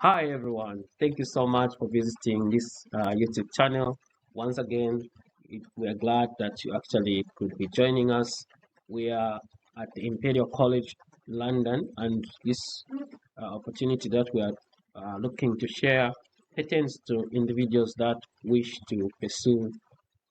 Hi everyone, thank you so much for visiting this YouTube channel. Once again, we are glad that you actually could be joining us. We are at the Imperial College London, and this opportunity that we are looking to share pertains to individuals that wish to pursue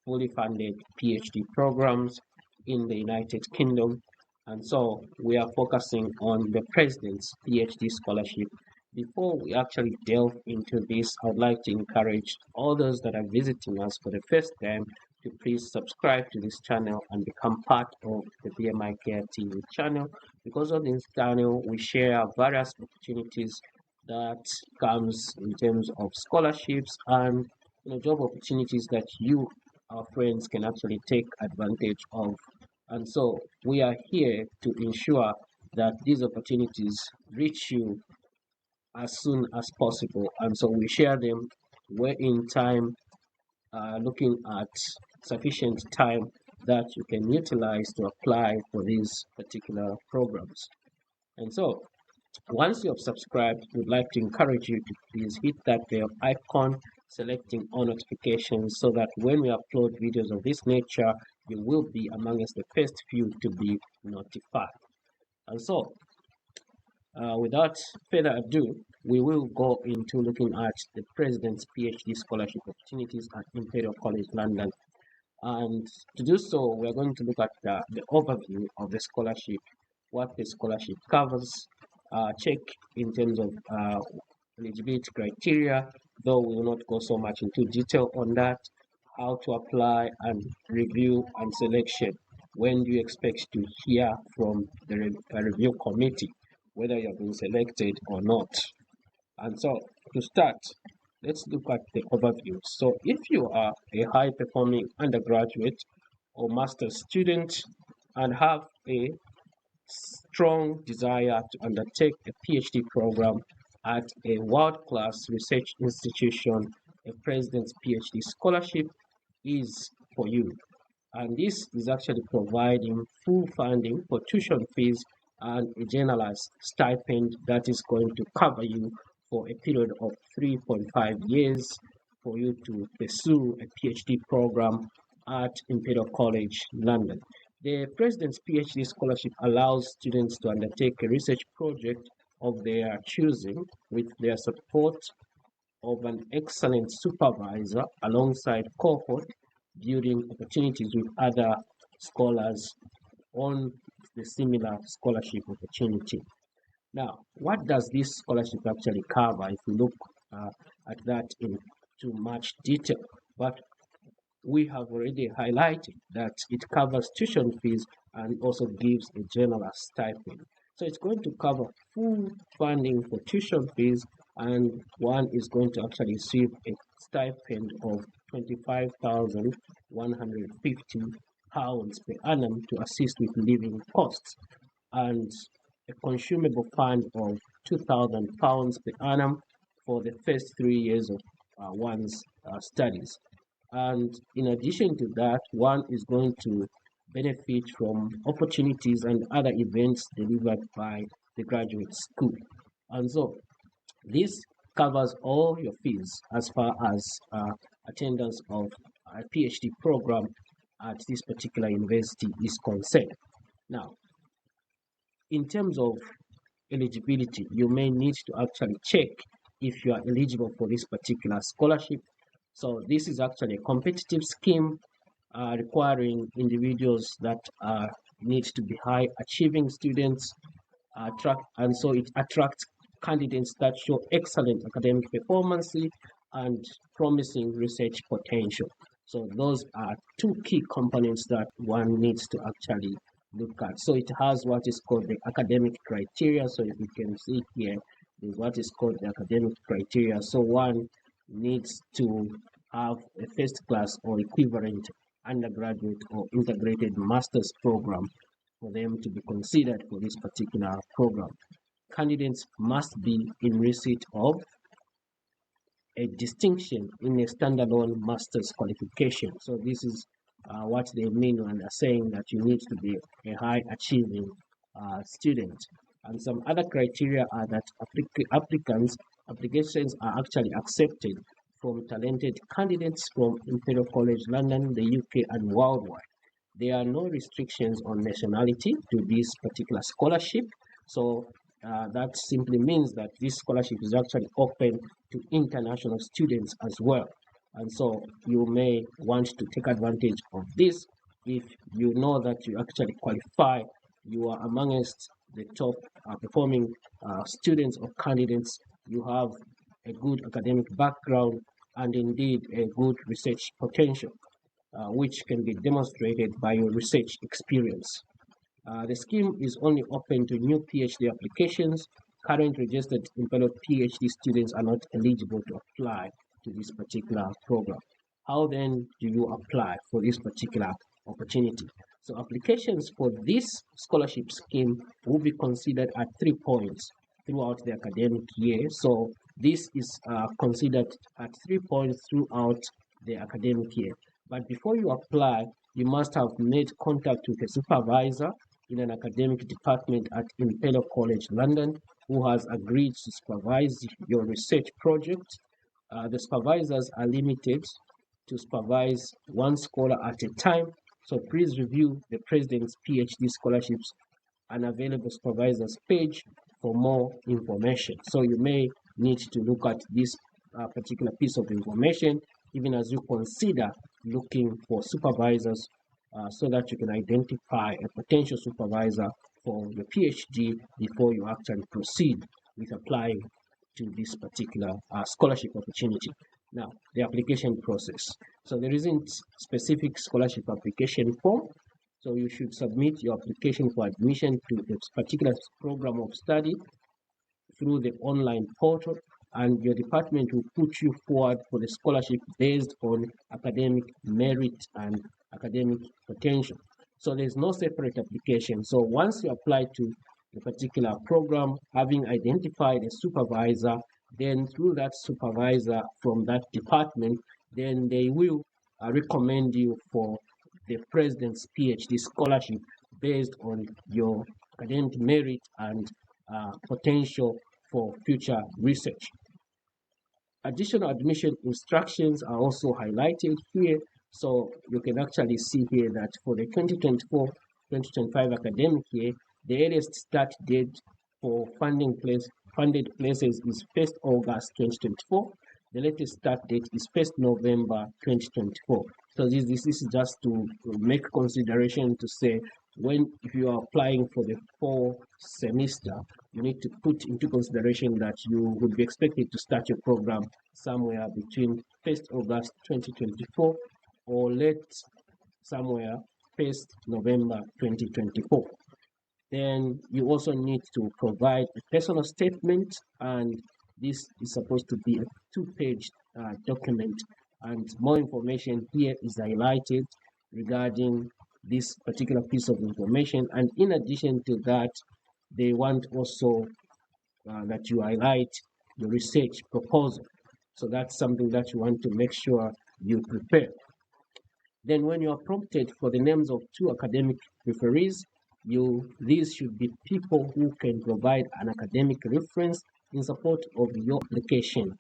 fully funded PhD programs in the United Kingdom. And so we are focusing on the President's PhD scholarship. Before we actually delve into this, I would like to encourage all those that are visiting us for the first time to please subscribe to this channel and become part of the BMI Care TV channel. Because on this channel, we share various opportunities that comes in terms of scholarships and job opportunities that you our friends can actually take advantage of. And so we are here to ensure that these opportunities reach you as soon as possible. And so we share them where in time, looking at sufficient time that you can utilize to apply for these particular programs. And so once you have subscribed, we'd like to encourage you to please hit that bell icon, selecting all notifications so that when we upload videos of this nature, you will be amongst the first few to be notified. And so, without further ado, we will go into looking at the President's PhD scholarship opportunities at Imperial College London. And to do so, we are going to look at the overview of the scholarship, what the scholarship covers, check in terms of eligibility criteria, though we will not go so much into detail on that, how to apply and review and selection. When do you expect to hear from the review committee, whether you have been selected or not? And so to start, let's look at the overview. So if you are a high performing undergraduate or master's student and have a strong desire to undertake a PhD program at a world-class research institution, a President's PhD scholarship is for you. And this is actually providing full funding for tuition fees and a generalized stipend that is going to cover you for a period of 3.5 years for you to pursue a PhD program at Imperial College London. The President's PhD scholarship allows students to undertake a research project of their choosing with their support of an excellent supervisor alongside cohort building opportunities with other scholars on the similar scholarship opportunity. Now, what does this scholarship actually cover if we look at that in too much detail? But we have already highlighted that it covers tuition fees and also gives a general stipend. So it's going to cover full funding for tuition fees, and one is going to actually receive a stipend of £25,150 per annum to assist with living costs, and a consumable fund of £2,000 per annum for the first 3 years of one's studies. And in addition to that, one is going to benefit from opportunities and other events delivered by the graduate school. And so this covers all your fees as far as attendance of a PhD program at this particular university is concerned. Now, in terms of eligibility, you may need to actually check if you are eligible for this particular scholarship. So this is actually a competitive scheme requiring individuals that need to be high achieving students, and so it attracts candidates that show excellent academic performance and promising research potential. So those are two key components that one needs to actually look at. So it has what is called the academic criteria. So if you can see here, is what is called the academic criteria. So one needs to have a first class or equivalent undergraduate or integrated master's program for them to be considered for this particular program. Candidates must be in receipt of a distinction in a standalone master's qualification. So this is what they mean when they're saying that you need to be a high achieving student. And some other criteria are that applicants applications are actually accepted from talented candidates from Imperial College London, the UK, and worldwide. There are no restrictions on nationality to this particular scholarship. So that simply means that this scholarship is actually open to international students as well. And so you may want to take advantage of this if you know that you actually qualify, you are amongst the top performing students or candidates, you have a good academic background and indeed a good research potential, which can be demonstrated by your research experience. The scheme is only open to new PhD applications. Current registered Imperial PhD students are not eligible to apply to this particular program. How then do you apply for this particular opportunity? So applications for this scholarship scheme will be considered at 3 points throughout the academic year. So this is considered at 3 points throughout the academic year. But before you apply, you must have made contact with a supervisor in an academic department at Imperial College London who has agreed to supervise your research project. The supervisors are limited to supervise one scholar at a time, so please review the President's PhD scholarships and available supervisors page for more information. So you may need to look at this particular piece of information even as you consider looking for supervisors so that you can identify a potential supervisor for your PhD before you actually proceed with applying to this particular scholarship opportunity. Now, the application process. So there isn't specific scholarship application form. So you should submit your application for admission to this particular program of study through the online portal, and your department will put you forward for the scholarship based on academic merit and academic potential. So there's no separate application. So once you apply to the particular program, having identified a supervisor, then through that supervisor from that department, then they will recommend you for the President's PhD scholarship based on your academic merit and potential for future research. Additional admission instructions are also highlighted here. So you can actually see here that for the 2024-2025 academic year, the earliest start date for funded places is 1st August 2024. The latest start date is 1st November 2024. So this is just to make consideration to say if you are applying for the fall semester, you need to put into consideration that you would be expected to start your program somewhere between 1st August 2024 or late somewhere 1st November 2024. Then you also need to provide a personal statement, and this is supposed to be a 2-page document, and more information here is highlighted regarding this particular piece of information. And in addition to that, they want also that you highlight your research proposal. So that's something that you want to make sure you prepare. Then when you are prompted for the names of 2 academic referees, these should be people who can provide an academic reference in support of your application.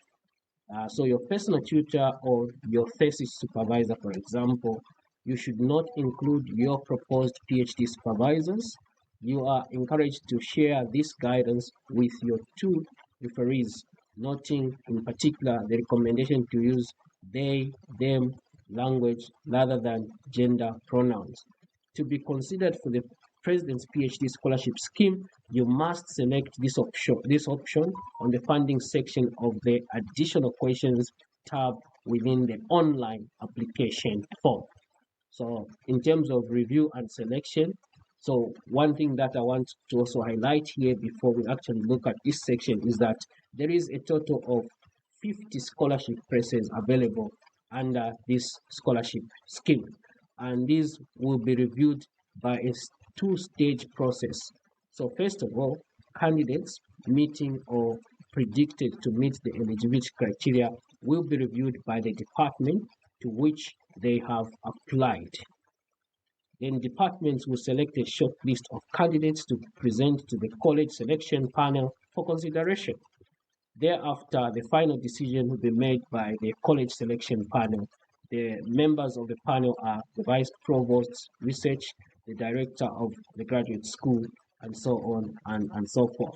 So your personal tutor or your thesis supervisor, for example, you should not include your proposed PhD supervisors. You are encouraged to share this guidance with your 2 referees, noting in particular the recommendation to use they, them language rather than gender pronouns. To be considered for the President's PhD scholarship scheme, you must select this option on the funding section of the additional questions tab within the online application form. So in terms of review and selection, so one thing that I want to also highlight here before we actually look at this section is that there is a total of 50 scholarship places available under this scholarship scheme, and these will be reviewed by a 2-stage process. So first of all, candidates meeting or predicted to meet the eligibility criteria will be reviewed by the department to which they have applied. Then departments will select a short list of candidates to present to the college selection panel for consideration. Thereafter, the final decision will be made by the college selection panel. The members of the panel are the vice provost, research, the director of the graduate school, and so on and so forth.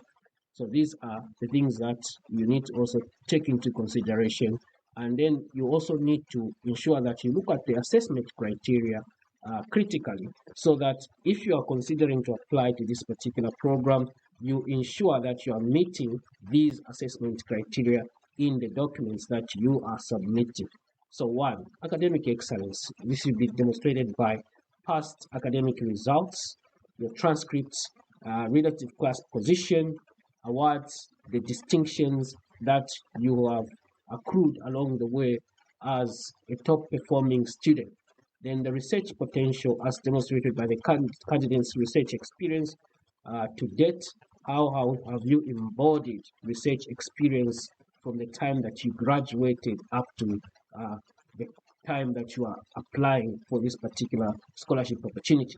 So these are the things that you need to also take into consideration. And then you also need to ensure that you look at the assessment criteria critically, so that if you are considering to apply to this particular program, you ensure that you are meeting these assessment criteria in the documents that you are submitting. So one, academic excellence. This will be demonstrated by past academic results, your transcripts, relative class position, awards, the distinctions that you have accrued along the way as a top performing student. Then the research potential as demonstrated by the candidate's research experience to date. How have you embodied research experience from the time that you graduated up to the time that you are applying for this particular scholarship opportunity?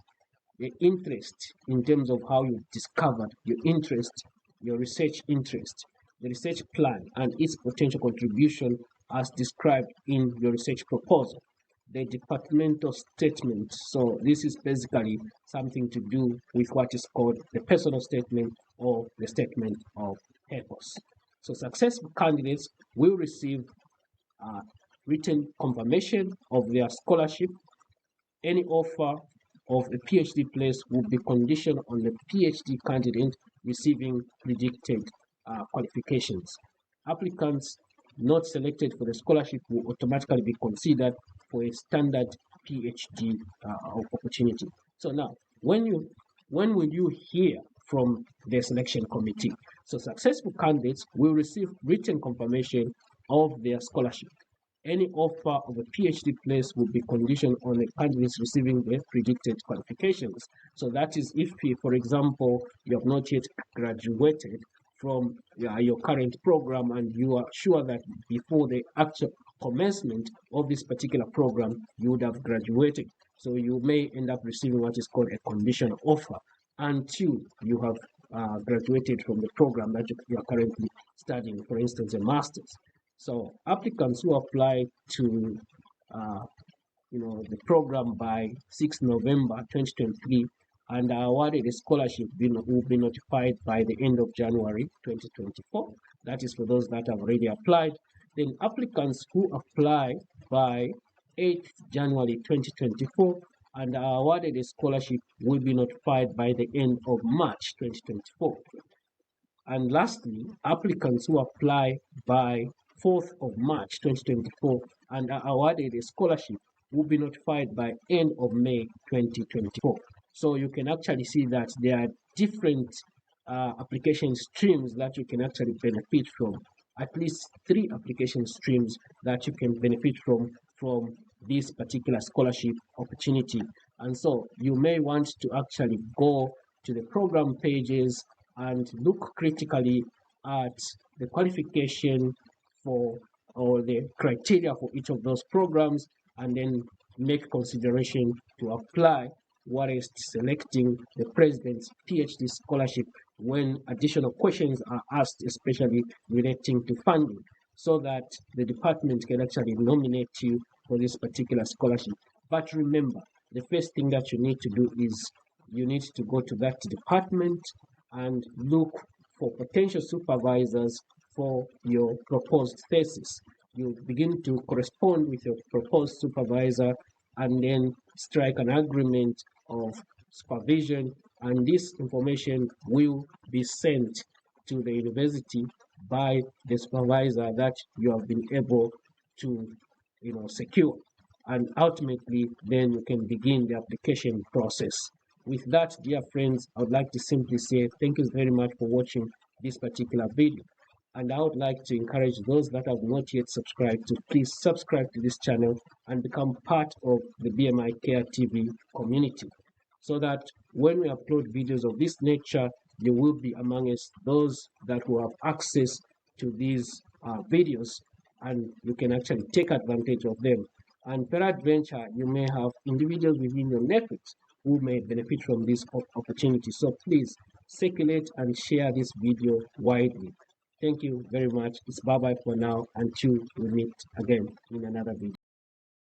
The interest in terms of how you discovered your interest, your research interest, the research plan and its potential contribution as described in your research proposal. The departmental statement. So this is basically something to do with what is called the personal statement or the statement of purpose. So successful candidates will receive written confirmation of their scholarship. Any offer of a PhD place will be conditioned on the PhD candidate receiving predicted qualifications. Applicants not selected for the scholarship will automatically be considered for a standard PhD opportunity. So now, when will you hear from the selection committee? So successful candidates will receive written confirmation of their scholarship. Any offer of a PhD place will be conditioned on the candidates receiving the predicted qualifications. So that is if, for example, you have not yet graduated from your current program and you are sure that before the actual commencement of this particular program, you would have graduated. So you may end up receiving what is called a conditional offer until you have graduated from the program that you are currently studying, for instance, a master's. So applicants who apply to the program by 6 November 2023 and are awarded a scholarship will be notified by the end of January 2024. That is for those that have already applied. Then applicants who apply by 8th January 2024 and are awarded a scholarship will be notified by the end of March 2024. And lastly, applicants who apply by 4th of March 2024 and are awarded a scholarship will be notified by end of May 2024. So you can actually see that there are different application streams that you can actually benefit from. At least 3 application streams that you can benefit from this particular scholarship opportunity. And so you may want to actually go to the program pages and look critically at the qualification for or the criteria for each of those programs and then make consideration to apply whilst selecting the president's PhD scholarship when additional questions are asked, especially relating to funding, so that the department can actually nominate you for this particular scholarship. But remember, the first thing that you need to do is you need to go to that department and look for potential supervisors for your proposed thesis. You begin to correspond with your proposed supervisor and then strike an agreement of supervision, and this information will be sent to the university by the supervisor that you have been able to secure, and ultimately then you can begin the application process. With that, dear friends, I would like to simply say thank you very much for watching this particular video. And I would like to encourage those that have not yet subscribed to please subscribe to this channel and become part of the BMI Care TV community, so that when we upload videos of this nature, you will be among us those that will have access to these videos, and you can actually take advantage of them. And peradventure, you may have individuals within your networks who may benefit from this opportunity. So please circulate and share this video widely. Thank you very much. It's bye bye for now until we meet again in another video.